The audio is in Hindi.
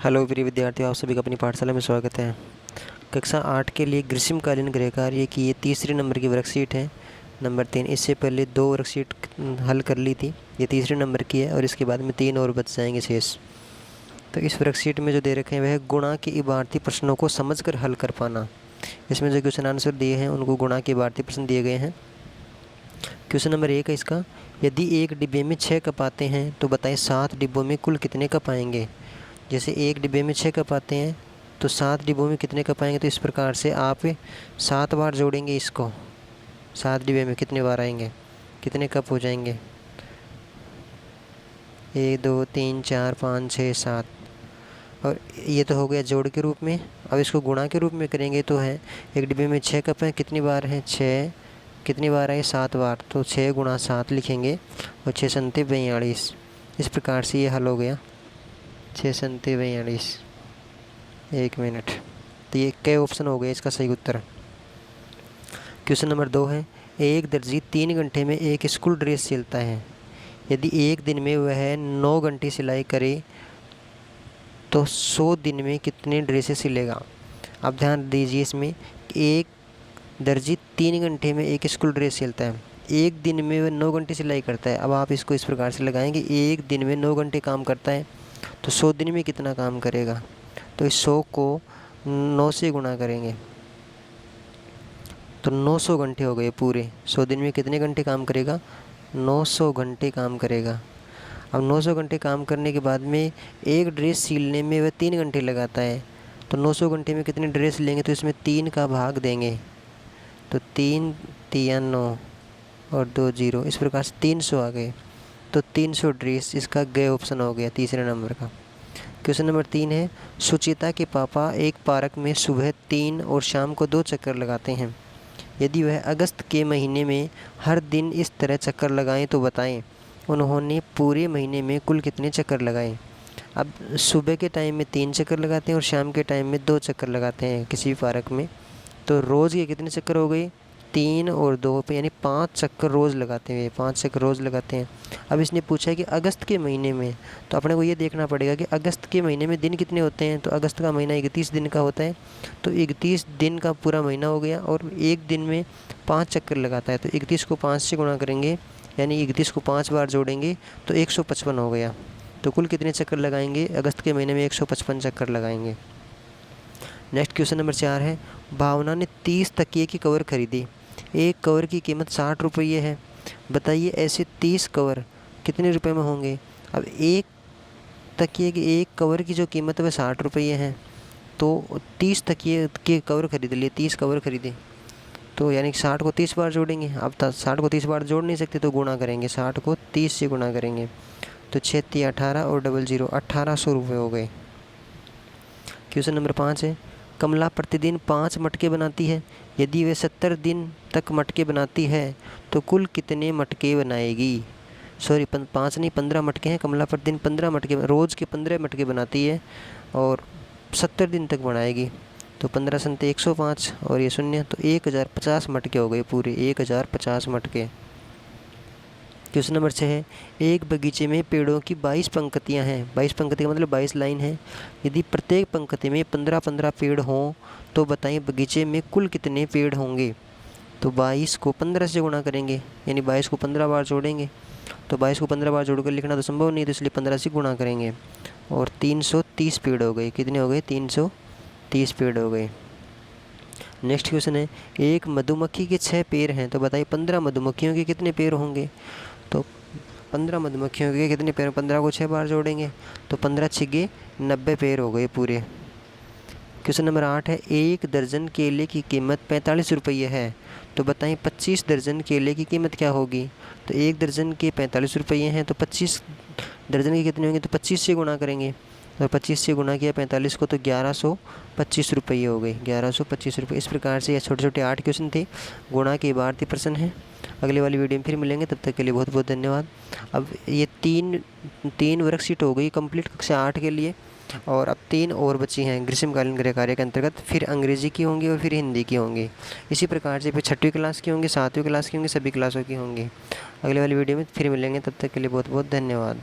हेलो प्रिय विद्यार्थियों, आप सभी का अपनी पाठशाला में स्वागत है। कक्षा 8 के लिए ग्रीष्मकालीन गृह कार्य की ये तीसरे नंबर की वर्कशीट है, नंबर 3। इससे पहले 2 वर्कशीट हल कर ली थी, ये तीसरे नंबर की है और इसके बाद में 3 और बच जाएंगे शेष। तो इस वर्कशीट में जो दे रखे हैं वह गुणा के इबारती प्रश्नों को समझकर हल कर पाना। इसमें जो क्वेश्चन आंसर दिए हैं उनको गुणा के इबारती प्रश्न दिए गए हैं। क्वेश्चन नंबर 1 है इसका, यदि एक डिब्बे में 6 कप आते हैं तो बताएं 7 डिब्बों में कुल कितने कप आएंगे। जैसे एक डिब्बे में 6 कप आते हैं तो 7 डिब्बों में कितने कप आएंगे, तो इस प्रकार से आप 7 बार जोड़ेंगे इसको। 7 डिब्बे में कितने बार आएंगे, कितने कप हो जाएंगे, 1 2 3 4 5 6 7। और ये तो हो गया जोड़ के रूप में। अब इसको गुणा के रूप में करेंगे तो है, एक डिब्बे में 6 कप हैं, कितनी बार हैं 6, कितनी बार आए 7 बार, तो 6 गुणा 7 लिखेंगे और 6 संते 42। इस प्रकार से ये हल हो गया, 6 संते 42। 1 मिनट। तो ये कई ऑप्शन हो गए इसका सही उत्तर। क्वेश्चन नंबर 2 है, एक दर्जी 3 घंटे में एक स्कूल ड्रेस सिलता है। यदि एक दिन में वह 9 घंटे सिलाई करे तो 100 दिन में कितने ड्रेसें सिलेगा। अब ध्यान दीजिए इसमें, एक दर्जी 3 घंटे में एक स्कूल ड्रेस सिलता है, एक दिन में वह 9 घंटे सिलाई करता है। अब आप इसको इस प्रकार से लगाएंगे, एक दिन में 9 घंटे काम करता है तो 100 दिन में कितना काम करेगा। तो इस 100 को 9 से गुणा करेंगे तो 900 घंटे हो गए पूरे। 100 दिन में कितने घंटे काम करेगा, 900 घंटे काम करेगा। अब 900 घंटे काम करने के बाद में एक ड्रेस सिलने में वह 3 घंटे लगाता है, तो 900 घंटे में कितने ड्रेस लेंगे, तो इसमें 3 का भाग देंगे, तो 3 3 9 और 2 0, इस प्रकार से 300 आ गए। तो 300 ड्रेस इसका ग ऑप्शन हो गया तीसरे नंबर का। क्वेश्चन नंबर 3 है, सुचिता के पापा एक पार्क में सुबह 3 और शाम को 2 चक्कर लगाते हैं। यदि वह अगस्त के महीने में हर दिन इस तरह चक्कर लगाएं तो बताएं उन्होंने पूरे महीने में कुल कितने चक्कर लगाए। अब सुबह के टाइम में 3 चक्कर लगाते हैं और शाम के टाइम में 2 चक्कर लगाते हैं किसी भी पार्क में, तो रोज़ के कितने चक्कर हो गए, 3 और 2 पे, यानी 5 चक्कर रोज़ लगाते हैं, 5 चक्कर रोज़ लगाते हैं। अब इसने पूछा है कि अगस्त के महीने में, तो अपने को ये देखना पड़ेगा कि अगस्त के महीने में दिन कितने होते हैं। तो अगस्त का महीना 31 दिन का होता है, तो 31 दिन का पूरा महीना हो गया और एक दिन में 5 चक्कर लगाता है, तो 31 को 5 से गुणा करेंगे, यानी 31 को 5 बार जोड़ेंगे तो 155 हो गया। तो कुल कितने चक्कर लगाएंगे, अगस्त के महीने में 155 चक्कर लगाएंगे। नेक्स्ट क्वेश्चन नंबर 4 है, भावना ने 30 तकिए की कवर खरीदी। एक कवर की कीमत 60 रुपये है, बताइए ऐसे 30 कवर कितने रुपए में होंगे। अब एक तकिए की, एक कवर की जो कीमत है वह 60 रुपये है, तो 30 तकिए के कवर खरीद लिए, 30 कवर खरीदे, तो यानी 60 को 30 बार जोड़ेंगे। अब 60 को 30 बार जोड़ नहीं सकते तो गुणा करेंगे, 60 को 30 से गुणा करेंगे, तो 6 3 18 और 00 1800 रुपये हो गए। क्वेश्चन नंबर 5 है, कमला प्रतिदिन 5 मटके बनाती है। यदि वे 70 दिन तक मटके बनाती है तो कुल कितने मटके बनाएगी। सॉरी, 5 नहीं 15 मटके हैं। कमला प्रतिदिन 15 मटके, रोज़ के 15 मटके बनाती है और 70 दिन तक बनाएगी, तो 15 संते 105 और ये 0, तो 1050 मटके हो गए पूरे, 1050 मटके। क्वेश्चन नंबर 6 है, एक बगीचे में पेड़ों की 22 पंक्तियाँ हैं। 22 पंक्ति का मतलब 22 लाइन है। यदि प्रत्येक पंक्ति में 15-15 पेड़ हों तो बताइए बगीचे में कुल कितने पेड़ होंगे। तो 22 को 15 से गुणा करेंगे, यानी 22 को 15 बार जोड़ेंगे, तो 22 को 15 बार जोड़कर लिखना तो संभव नहीं, तो इसलिए 15 से गुणा करेंगे और 330 पेड़ हो गए। कितने हो गए, 330 पेड़ हो गए। नेक्स्ट क्वेश्चन है, एक मधुमक्खी के 6 पैर हैं, तो बताइए 15 मधुमक्खियों के कितने पैर होंगे। तो 15 मधुमक्खियों के कितने पैर, 15 को 6 बार जोड़ेंगे, तो 15 छिगे 90 पैर हो गए पूरे। क्वेश्चन नंबर 8 है, एक दर्जन केले की कीमत 45 रुपये है, तो बताएं 25 दर्जन केले की कीमत क्या होगी। तो एक दर्जन के 45 रुपये हैं, तो 25 दर्जन के कितने होंगे, तो 25 से गुणा करेंगे, और 25 से गुणा किया 45 को, तो 1125 रुपये हो गए, 1125 रुपये। इस प्रकार से ये छोटे छोटे 8 क्वेश्चन थे, गुणा के इबारती प्रश्न हैं। अगले वाली वीडियो में फिर मिलेंगे, तब तक के लिए बहुत बहुत धन्यवाद। अब ये तीन वर्कशीट हो गई कंप्लीट कक्षा 8 के लिए, और अब 3 और बची हैं ग्रीष्मकालीन गृह कार्य के अंतर्गत, फिर अंग्रेजी की होंगी और फिर हिंदी की होंगी। इसी प्रकार से फिर 6वीं क्लास की होंगी, 7वीं क्लास की होंगी, सभी क्लासों की होंगी। अगले वाली वीडियो में फिर मिलेंगे, तब तक के लिए बहुत बहुत धन्यवाद।